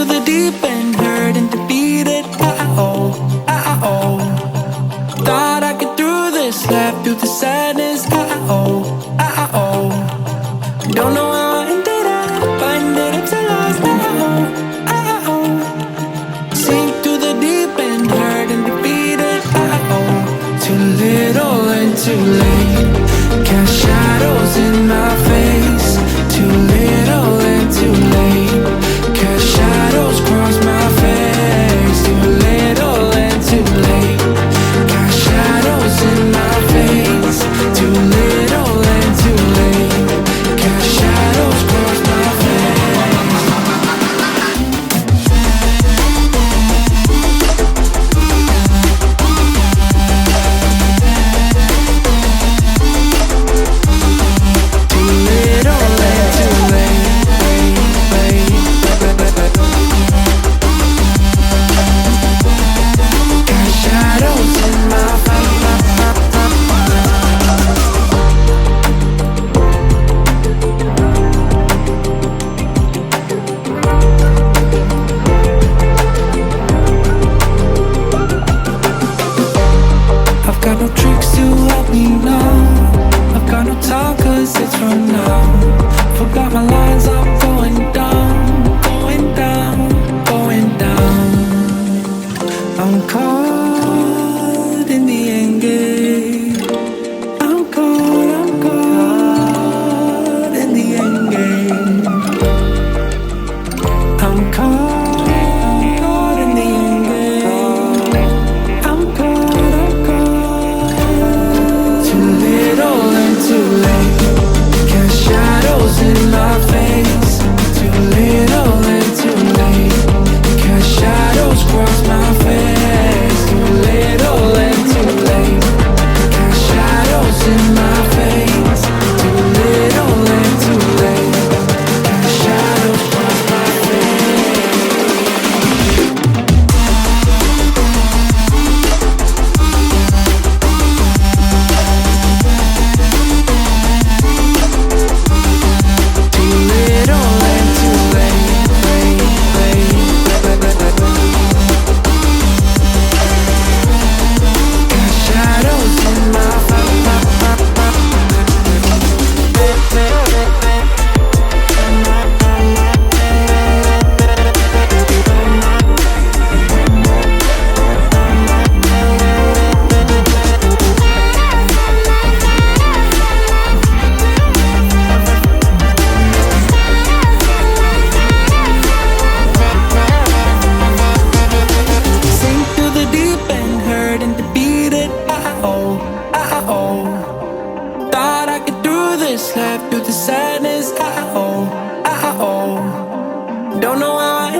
to the deep end, hurt and defeated. Oh. Thought I could through this, laugh through the sadness. Oh. Don't know how I ended up, ended up so lost. Oh. Sink to the deep end, hurt and defeated. Too little and too late. Cast shadows in my face. Too little and too late. Cast shadows cross my face. Too little and too late. Cast shadows in my face. Too little and too late. Cast shadows cross my face. Too little and too late. Cast shadows in my I've got no tricks to help me now. I've got no time 'cause it's from now. Forgot my lines, I'm going down, going down, going down. I'm caught in the end game. I'm caught in the end game. I'm caught in the end game. I'm caught. Too little and too late. Cast shadows in my face. Too little and too late. Cast shadows cross my face. Too little and too late. Cast shadows in my face. Too little and too late. Cast shadows cross my face. Too little and too late. Cast shadows in my sink to the deep end, hurt and defeated. Oh. Thought I could do this, laugh through the sadness. Oh. Don't know how I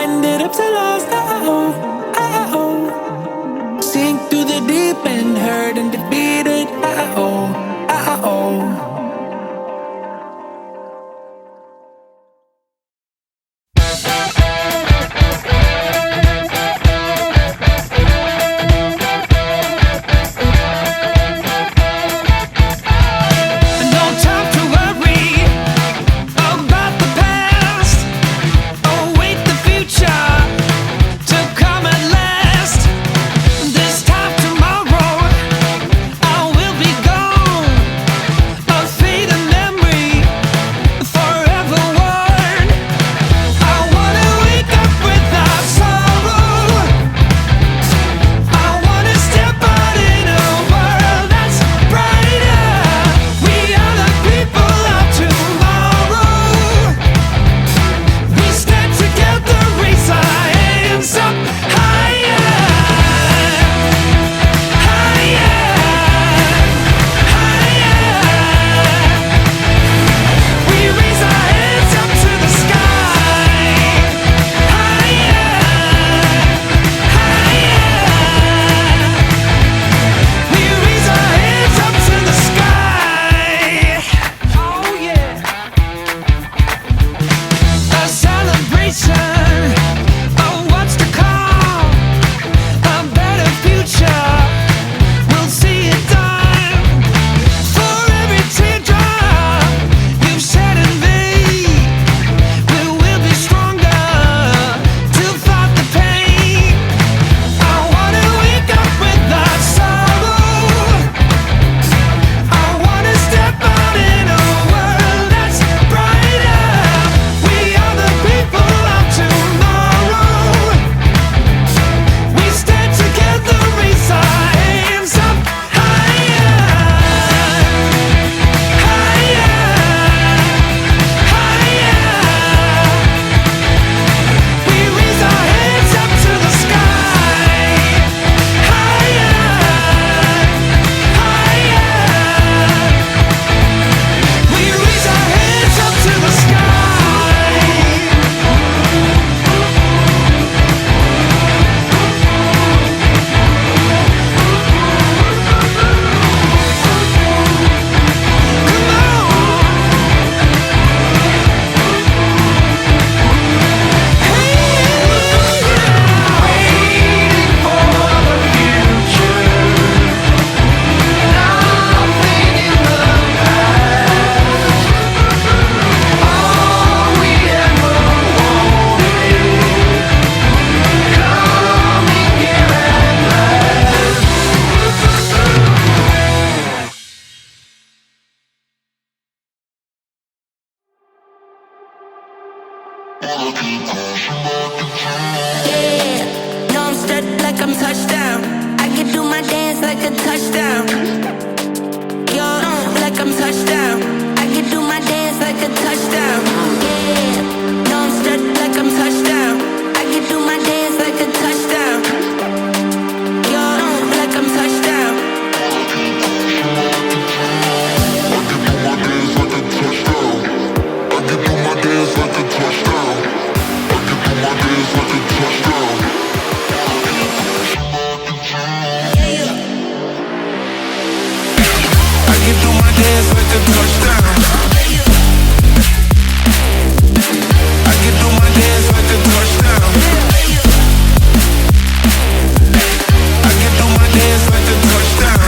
ended up so lost. Oh. Sink to the deep end, hurt and defeated. Oh. No time to worry about the past. Yeah, no, I'm stuck like I'm touchdown. I can do my dance like a touchdown. Yo, like I'm touchdown. I can do my dance like a touchdown. Yeah, no, I'm stuck like I'm touchdown. I can do my dance like a touchdown. Yo, like I'm touchdown. I can do my dance like a touchdown. I can do my dance like a touchdown. I can do my dance like a touchdown. I can do my dance like a touchdown. I can do my dance like a touchdown. I can do my dance like a touchdown.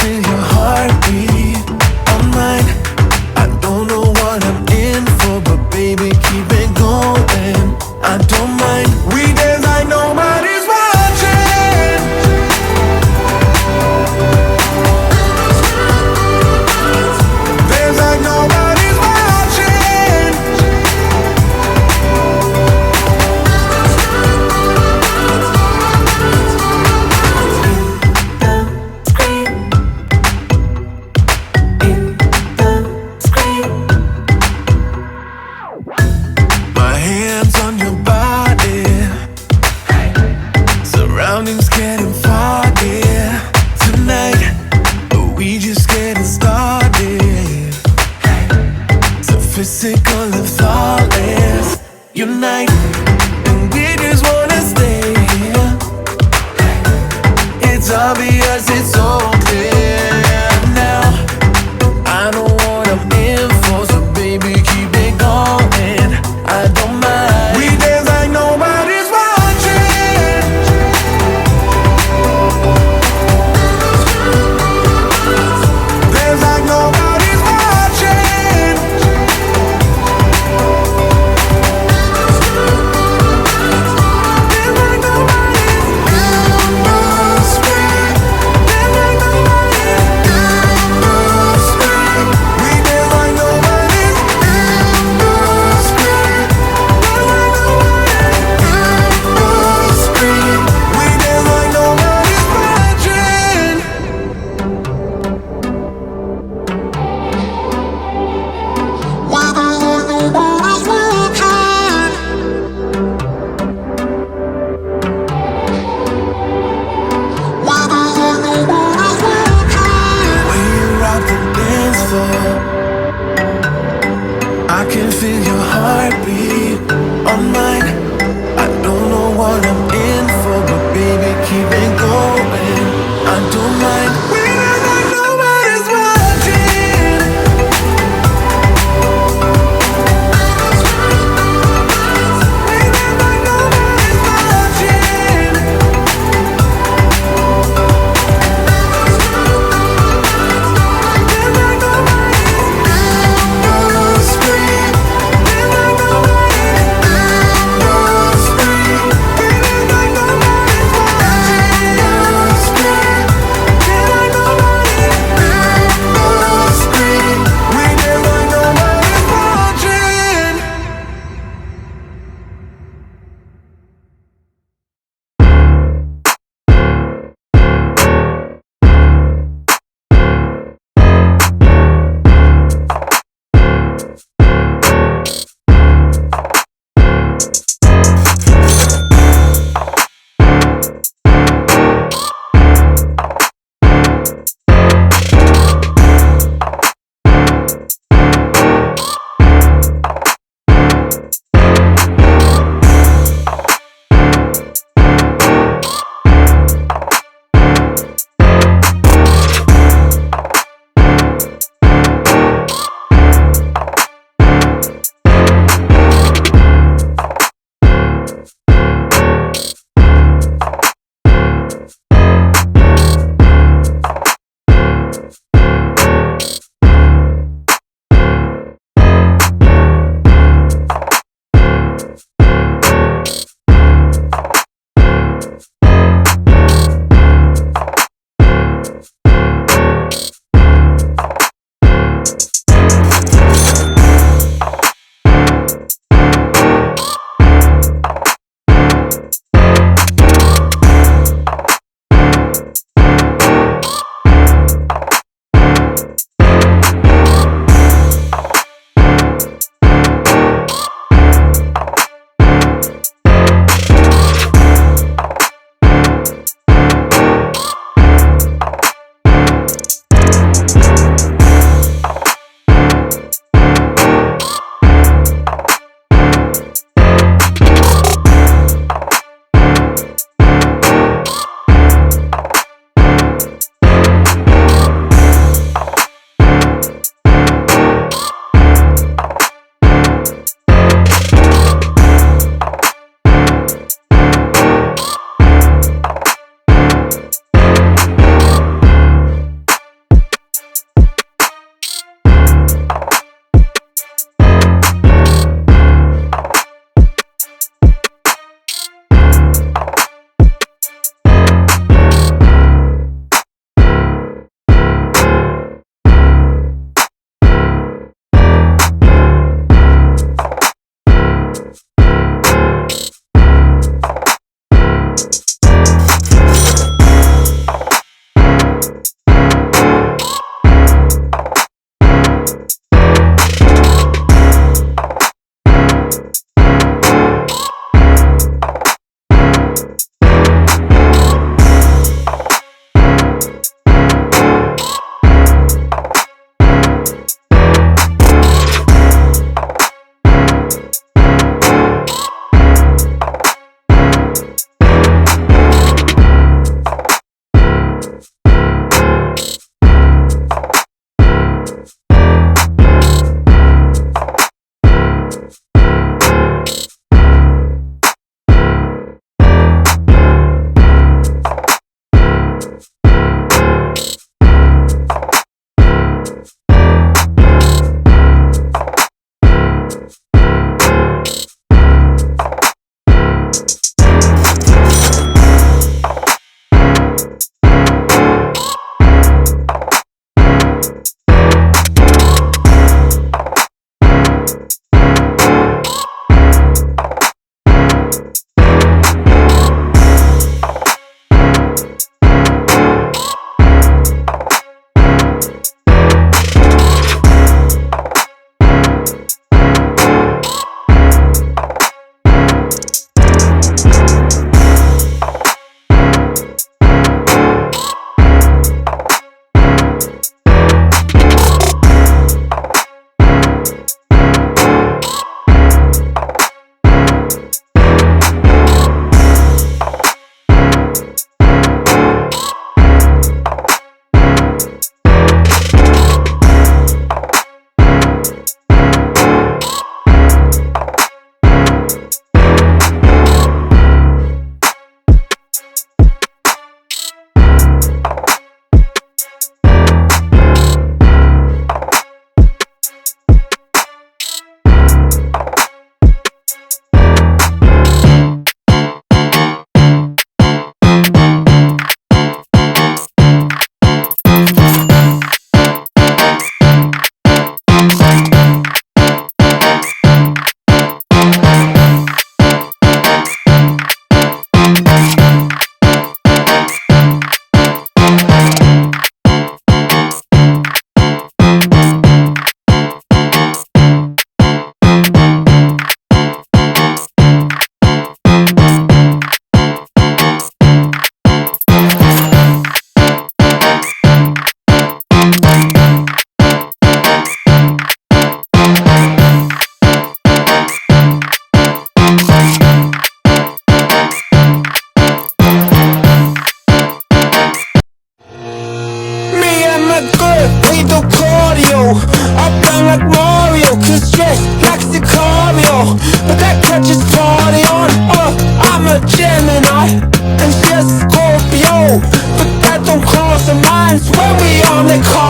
feel your heartbeat on mine. I don't know what I'm in for, but baby, keep it going. I don't mind. We dance like nobody's watching. Dance like nobody's watching. My hands on your body, surroundings getting foggy tonight, but we just getting started. So physical and flawless, unite, and we just wanna stay here. It's obvious, it's so clear now. I know what I'm in for, so baby, keep it going. I don't mind. We dance like nobody's watching. Dance like nobody's watching. Dance like nobody's in the street. Dance like nobody's in the street. We dance like nobody's in the street. Dance like nobody's in the street. We dance like nobody's watching. When you rock the dance floor, I can feel your heartbeat on mine. I don't know what I'm in for, but baby, keep it going. I don't mind. We dance like nobody's watching. We dance like nobody's watching. Dance like nobody's in the street. Dance like nobody's And she's a Scorpio, but that don't cross our minds when we on the car.